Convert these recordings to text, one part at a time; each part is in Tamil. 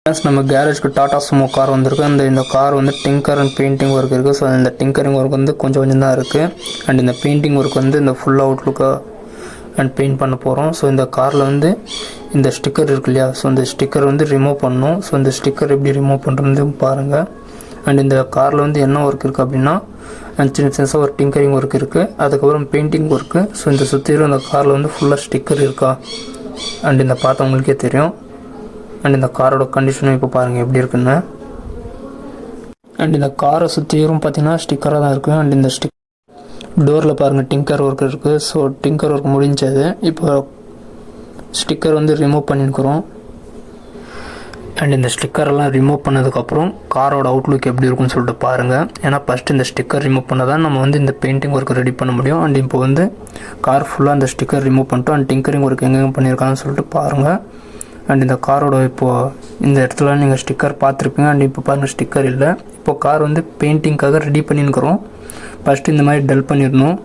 நம்ம கேரேஜ்க்கு டாடா சுமோ கார் வந்திருக்கு. இந்த கார் வந்து டிங்கர் அண்ட் பெயிண்டிங் ஒர்க் இருக்குது. ஸோ இந்த டிங்கரிங் ஒர்க் வந்து கொஞ்சம் தான் இருக்குது. அண்ட் இந்த பெயிண்டிங் ஒர்க் வந்து இந்த ஃபுல் அவுட்லுக்காக அண்ட் பெயிண்ட் பண்ண போகிறோம். ஸோ இந்த காரில் வந்து இந்த ஸ்டிக்கர் இருக்கு இல்லையா, ஸோ இந்த ஸ்டிக்கர் வந்து ரிமூவ் பண்ணணும். ஸோ இந்த ஸ்டிக்கர் எப்படி ரிமூவ் பண்ணுறது பாருங்கள். அண்ட் இந்த காரில் வந்து என்ன ஒர்க் இருக்குது அப்படின்னா, சின்ன ஒரு டிங்கரிங் ஒர்க் இருக்குது, அதுக்கப்புறம் பெயிண்டிங் ஒர்க்கு. ஸோ இந்த சுற்றிலும் இந்த காரில் வந்து ஃபுல்லாக ஸ்டிக்கர் இருக்கா அண்ட் இந்த பார்த்தவங்களுக்கே தெரியும். அண்ட் இந்த காரோட கண்டிஷனும் இப்போ பாருங்கள் எப்படி இருக்குன்னு. அண்ட் இந்த காரை சுற்றியும் பார்த்தீங்கன்னா ஸ்டிக்கராக தான் இருக்குது. அண்ட் இந்த டோரில் பாருங்கள் டிங்கர் ஒர்க் இருக்குது. ஸோ டிங்கர் ஒர்க் முடிஞ்சது. இப்போ ஸ்டிக்கர் வந்து ரிமூவ் பண்ணியிருக்கிறோம். அண்ட் இந்த ஸ்டிக்கரெல்லாம் ரிமூவ் பண்ணதுக்கப்புறம் காரோட அவுட்லுக் எப்படி இருக்குன்னு சொல்லிட்டு பாருங்கள். ஏன்னா ஃபஸ்ட்டு இந்த ஸ்டிக்கர் ரிமூவ் பண்ண தான் நம்ம வந்து இந்த பெயிண்டிங் ஒர்க் ரெடி பண்ண முடியும். அண்ட் இப்போ வந்து கார் ஃபுல்லாக அந்த ஸ்டிக்கர் ரிமூவ் பண்ணிட்டோம். அண்ட் டிங்கரிங் ஒர்க் எங்கெங்கே பண்ணியிருக்காங்கன்னு சொல்லிட்டு பாருங்கள். அண்ட் இந்த காரோட இப்போது இந்த இடத்துல நீங்கள் ஸ்டிக்கர் பார்த்துருப்பீங்க. அண்ட் இப்போ பாருங்கள் ஸ்டிக்கர் இல்லை. இப்போது கார் வந்து பெயிண்டிங்காக ரெடி பண்ணியிருக்கிறோம். ஃபஸ்ட்டு இந்த மாதிரி டல் பண்ணிடணும்.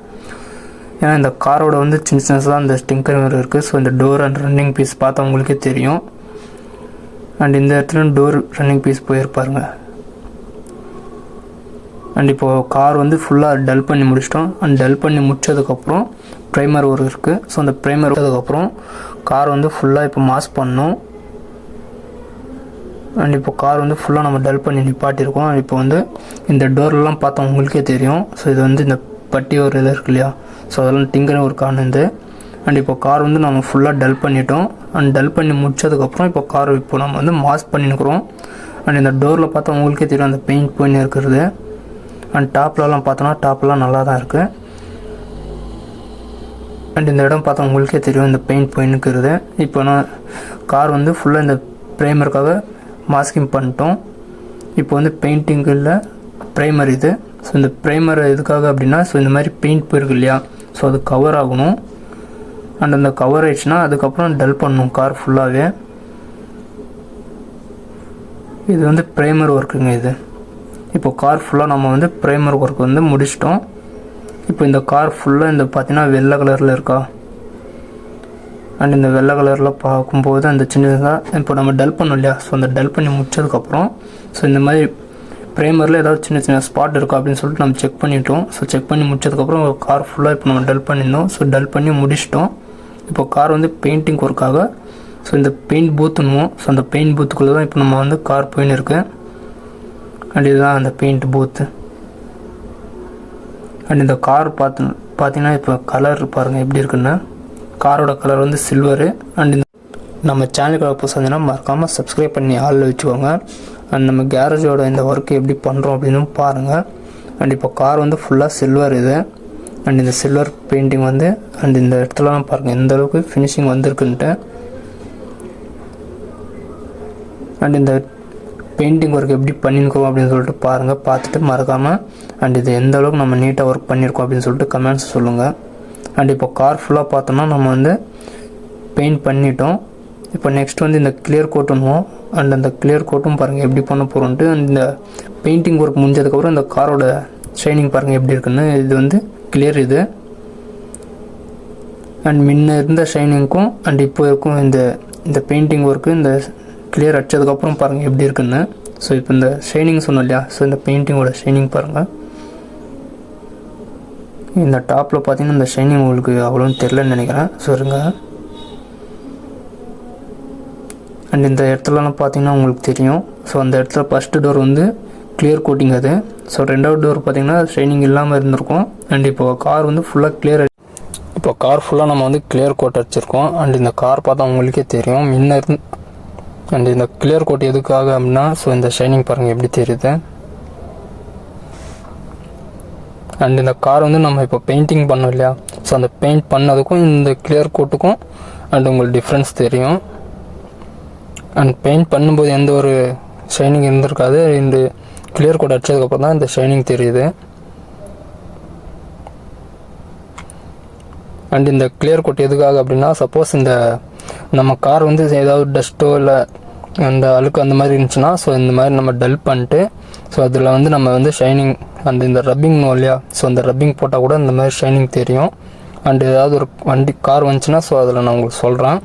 ஏன்னா இந்த காரோட வந்து சின்ன சின்னதாக இந்த ஸ்டிக்கர் இருக்குது. ஸோ இந்த டோர் அண்ட் ரன்னிங் பீஸ் பார்த்தா உங்களுக்கே தெரியும். அண்ட் இந்த இடத்துல டோர் ரன்னிங் பீஸ் போயிருப்பாருங்க. அண்ட் இப்போது கார் வந்து ஃபுல்லாக டல் பண்ணி முடிச்சிட்டோம். அண்ட் டல் பண்ணி முடிச்சதுக்கப்புறம் ப்ரைமர் ஒரு இருக்குது. ஸோ அந்த ப்ரைமர் வந்ததுக்கப்புறம் கார் வந்து ஃபுல்லாக இப்போ மாஸ்க் பண்ணணும். அண்ட் இப்போ கார் வந்து ஃபுல்லாக நம்ம டல் பண்ணி நிப்பாட்டியிருக்கோம். இப்போ வந்து இந்த டோர்லாம் பார்த்தா உங்களுக்கே தெரியும். ஸோ இது வந்து இந்த பட்டி ஒரு இது இருக்கு இல்லையா, ஸோ அதெல்லாம் டிங்கரிங் ஒரு காணுது. அண்ட் இப்போ கார் வந்து நம்ம ஃபுல்லாக டல் பண்ணிட்டோம். அண்ட் டல் பண்ணி முடிச்சதுக்கப்புறம் இப்போ கார் இப்போ நம்ம வந்து மாஸ்க் பண்ணியிருக்கிறோம். அண்ட் இந்த டோரில் பார்த்தா உங்களுக்கே தெரியும் அந்த பெயிண்ட் பண்ணி இருக்கிறது. அண்ட் டாப்லலாம் பார்த்தோன்னா டாப்லாம் நல்லா தான் இருக்குது. அண்ட் இந்த இடம் பார்த்தா உங்களுக்கே தெரியும் இந்த பெயிண்ட் போயின்னுக்கிறது. இப்போ நான் கார் வந்து ஃபுல்லாக இந்த ப்ரைமருக்காக மாஸ்கிங் பண்ணிட்டோம். இப்போ வந்து பெயிண்டிங் இல்லை, ப்ரைமர் இது. ஸோ இந்த ப்ரைமர் எதுக்காக அப்படின்னா, ஸோ இந்த மாதிரி பெயிண்ட் போயிருக்கு இல்லையா, ஸோ அது கவர் ஆகணும். அண்ட் அந்த கவர் ஆயிடுச்சுன்னா அதுக்கப்புறம் டல் பண்ணணும் கார் ஃபுல்லாகவே. இது வந்து ப்ரைமர் ஒர்க்குங்க இது. இப்போ கார் ஃபுல்லாக நம்ம வந்து ப்ரைமர் ஒர்க் வந்து முடிச்சிட்டோம். இப்போ இந்த கார் ஃபுல்லாக இந்த பார்த்தீங்கன்னா வெள்ளை கலரில் இருக்கா. அண்ட் இந்த வெள்ளை கலரில் பார்க்கும்போது அந்த சின்னதாக இப்போ நம்ம டல் பண்ணோம் இல்லையா, ஸோ அந்த டல் பண்ணி முடிச்சதுக்கப்புறம் ஸோ இந்த மாதிரி ப்ரைமரில் ஏதாவது சின்ன சின்ன ஸ்பாட் இருக்கா அப்படின்னு சொல்லிட்டு நம்ம செக் பண்ணிட்டோம். ஸோ செக் பண்ணி முடிச்சதுக்கப்புறம் கார் ஃபுல்லாக இப்போ நம்ம டல் பண்ணியிருந்தோம். ஸோ டல் பண்ணி முடிச்சிட்டோம். இப்போ கார் வந்து பெயிண்டிங் ஒர்க்காக ஸோ இந்த பெயிண்ட் பூத்துணுவோம். ஸோ அந்த பெயிண்ட் பூத்துக்குள்ளே தான் இப்போ நம்ம வந்து கார் போயின்னு இருக்கு. அண்ட் இதுதான் அந்த பெயிண்ட் பூத்து. அண்ட் இந்த கார் பார்த்தீங்கன்னா இப்போ கலர் பாருங்கள் எப்படி இருக்குன்னு. காரோட கலர் வந்து சில்வரு. அண்ட் இந்த நம்ம சேனலுக்கு புதுசாக மறக்காமல் சப்ஸ்கிரைப் பண்ணி ஆளில் வச்சுக்கோங்க. அண்ட் நம்ம கேரேஜோட இந்த ஒர்க்கு எப்படி பண்ணுறோம் அப்படின்னு பாருங்கள். அண்ட் இப்போ கார் வந்து ஃபுல்லாக சில்வர் இது. அண்ட் இந்த சில்வர் பெயிண்டிங் வந்து அண்ட் இந்த இடத்துலலாம் பாருங்கள் எந்த அளவுக்கு ஃபினிஷிங் வந்திருக்குன்ட்டு. அண்ட் இந்த பெயிண்டிங் ஒர்க் எப்படி பண்ணியிருக்கோம் அப்படின்னு சொல்லிட்டு பாருங்கள். பார்த்துட்டு மறக்காமல் அண்ட் இது எந்த அளவுக்கு நம்ம நீட்டாக ஒர்க் பண்ணியிருக்கோம் அப்படின்னு சொல்லிட்டு கமெண்ட்ஸ் சொல்லுங்கள். அண்ட் இப்போ கார் ஃபுல்லாக பார்த்தோம்னா நம்ம வந்து பெயிண்ட் பண்ணிட்டோம். இப்போ நெக்ஸ்ட் வந்து இந்த கிளியர் கோட்டுன்னுவோம். அண்ட் அந்த கிளியர் கோட்டும் பாருங்கள் எப்படி பண்ண போகிறோன்ட்டு. இந்த பெயிண்டிங் ஒர்க் முடிஞ்சதுக்கப்புறம் இந்த காரோட ஷைனிங் பாருங்கள் எப்படி இருக்குன்னு. இது வந்து கிளியர் இது. அண்ட் முன்ன இருந்த ஷைனிங்க்கும் அண்ட் இப்போ இருக்கும் இந்த பெயிண்டிங் ஒர்க்கு இந்த கிளியர் அடிச்சதுக்கப்புறம் பாருங்கள் எப்படி இருக்குன்னு. ஸோ இப்போ இந்த ஷைனிங் சொன்னோம் இல்லையா, ஸோ இந்த பெயிண்டிங்கோட ஷைனிங் பாருங்கள். இந்த டாப்பில் பார்த்தீங்கன்னா இந்த ஷைனிங் உங்களுக்கு அவ்வளோன்னு தெரிலன்னு நினைக்கிறேன். ஸோ இருங்க. அண்ட் இந்த இடத்துலலாம் பார்த்தீங்கன்னா உங்களுக்கு தெரியும். ஸோ அந்த இடத்துல ஃபஸ்ட்டு டோர் வந்து கிளியர் கோட்டிங் அது. ஸோ ரெண்டாவது டோர் பார்த்தீங்கன்னா ஷைனிங் இல்லாமல் இருந்திருக்கும். அண்ட் இப்போ கார் வந்து ஃபுல்லாக கிளியர். இப்போ கார் ஃபுல்லாக நம்ம வந்து கிளியர் கோட் அடிச்சிருக்கோம். அண்ட் இந்த கார் பார்த்தா உங்களுக்கே தெரியும் முன்ன இருந்து. அண்ட் இந்த கிளியர் கோட் எதுக்காக அப்படின்னா, ஸோ இந்த ஷைனிங் பாருங்கள் எப்படி தெரியுது. அண்ட் இந்த கார் வந்து நம்ம இப்போ பெயிண்டிங் பண்ணோம் இல்லையா, ஸோ அந்த பெயிண்ட் பண்ணதுக்கும் இந்த கிளியர் கோட்டுக்கும் அண்ட் உங்களுக்கு டிஃப்ரென்ஸ் தெரியும். அண்ட் பெயிண்ட் பண்ணும்போது எந்த ஒரு ஷைனிங் இருந்திருக்காது. இந்த கிளியர் கோட் அடிச்சதுக்கப்புறம் தான் இந்த ஷைனிங் தெரியுது. அண்ட் இந்த கிளியர் கோட் எதுக்காக அப்படின்னா, சப்போஸ் இந்த நம்ம கார் வந்து ஏதாவது டஸ்ட்டோ இல்லை அந்த அழுக்கு அந்த மாதிரி இருந்துச்சுன்னா, ஸோ இந்த மாதிரி நம்ம டல் பண்ணிட்டு ஸோ அதில் வந்து நம்ம வந்து ஷைனிங் அந்த இந்த ரப்பிங் இல்லையா, ஸோ அந்த ரப்பிங் போட்டால் கூட இந்த மாதிரி ஷைனிங் தெரியும். அண்ட் ஏதாவது ஒரு கார் வந்துச்சுன்னா ஸோ அதில் நான் உங்களுக்கு சொல்கிறேன்.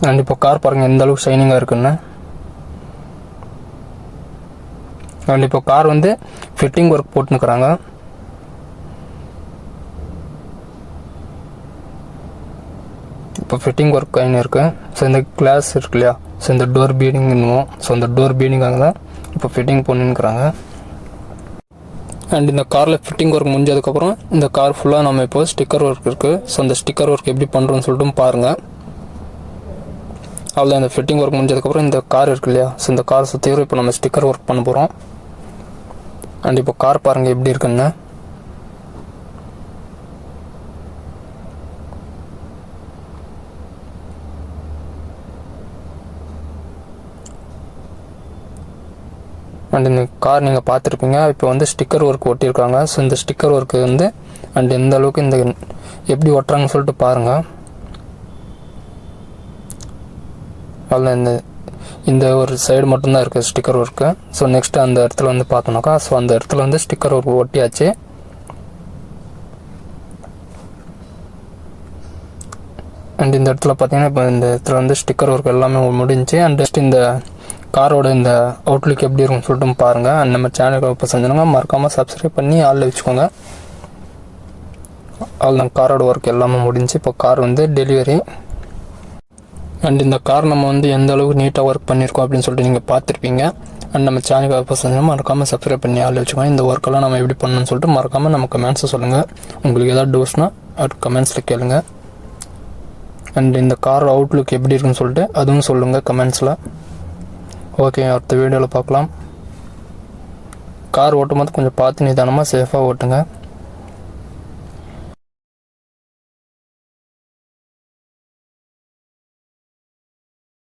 அண்ட் இப்போ கார் பாருங்கள் எந்த அளவுக்கு ஷைனிங்காக இருக்குன்னு. அண்ட் இப்போ கார் வந்து ஃபிட்டிங் ஒர்க் போட்டுனுக்குறாங்க. இப்போ ஃபிட்டிங் ஒர்க் ஆகின்னு இருக்குது. ஸோ இந்த கிளாஸ் இருக்கு இல்லையா, ஸோ இந்த டோர் பீடிங் இன்னும், ஸோ இந்த டோர் பீடிங்காக தான் இப்போ ஃபிட்டிங் பண்ணின்னுக்குறாங்க. அண்ட் இந்த காரில் ஃபிட்டிங் ஒர்க் முடிஞ்சதுக்கப்புறம் இந்த கார் ஃபுல்லாக நம்ம இப்போ ஸ்டிக்கர் ஒர்க் இருக்குது. ஸோ அந்த ஸ்டிக்கர் ஒர்க் எப்படி பண்ணுறோன்னு சொல்லிட்டு பாருங்கள். அவ்வளோ இந்த ஃபிட்டிங் ஒர்க் முடிஞ்சதுக்கப்புறம் இந்த கார் இருக்கு இல்லையா, ஸோ இந்த கார் சுற்றியும் இப்போ நம்ம ஸ்டிக்கர் ஒர்க் பண்ண போகிறோம். அண்ட் இப்போ கார் பாருங்கள் எப்படி இருக்குன்னு. அண்ட் இந்த கார் நீங்கள் பார்த்துருப்பீங்க. இப்போ வந்து ஸ்டிக்கர் ஒர்க் ஒட்டியிருக்காங்க. ஸோ இந்த ஸ்டிக்கர் ஒர்க்கு வந்து அண்ட் எந்த அளவுக்கு இந்த எப்படி ஒட்டுறாங்கன்னு சொல்லிட்டு பாருங்கள். அதில் இந்த ஒரு சைடு மட்டும்தான் இருக்குது ஸ்டிக்கர் ஒர்க்கு. ஸோ நெக்ஸ்ட்டு அந்த இடத்துல வந்து பார்த்தோம்னாக்கா, ஸோ அந்த இடத்துல வந்து ஸ்டிக்கர் ஒர்க் ஒட்டியாச்சு. அண்ட் இந்த இடத்துல பார்த்தீங்கன்னா இப்போ இந்த இடத்துல வந்து ஸ்டிக்கர் ஒர்க் எல்லாமே முடிஞ்சு. அண்ட் ஜஸ்ட் இந்த காரோட இந்த அவுட்லுக் எப்படி இருக்குன்னு சொல்லிட்டு பாருங்கள். அண்ட் நம்ம சேனலுக்கு இப்போ செஞ்சுருங்க, மறக்காமல் சப்ஸ்கிரைப் பண்ணி ஆளில் வச்சுக்கோங்க. அவ்வளோ காரோட ஒர்க் எல்லாமே முடிஞ்சு. இப்போ கார் வந்து டெலிவரி. அண்ட் இந்த கார் நம்ம வந்து எந்த அளவுக்கு நீட்டாக ஒர்க் பண்ணியிருக்கோம் அப்படின்னு சொல்லிட்டு நீங்கள் பார்த்துருப்பீங்க. அண்ட் நம்ம சேனலுக்கு இப்போ செஞ்சோம், மறக்காமல் சப்ஸ்கிரைப் பண்ணி ஆளில் வச்சுக்கோங்க. இந்த ஒர்க்கெல்லாம் நம்ம எப்படி பண்ணணும்னு சொல்லிட்டு மறக்காமல் நம்ம கமெண்ட்ஸை சொல்லுங்கள். உங்களுக்கு ஏதாவது டவுட்ஸ்னால் அது கமெண்ட்ஸில் கேளுங்க. அண்ட் இந்த கார் அவுட்லுக் எப்படி இருக்குன்னு சொல்லிட்டு அதுவும் சொல்லுங்கள் கமெண்ட்ஸில். ஓகே, அடுத்த வீடியோவில் பார்க்கலாம். கார் ஓட்டும் போது கொஞ்சம் பார்த்து நிதானமாக சேஃபாக ஓட்டுங்க.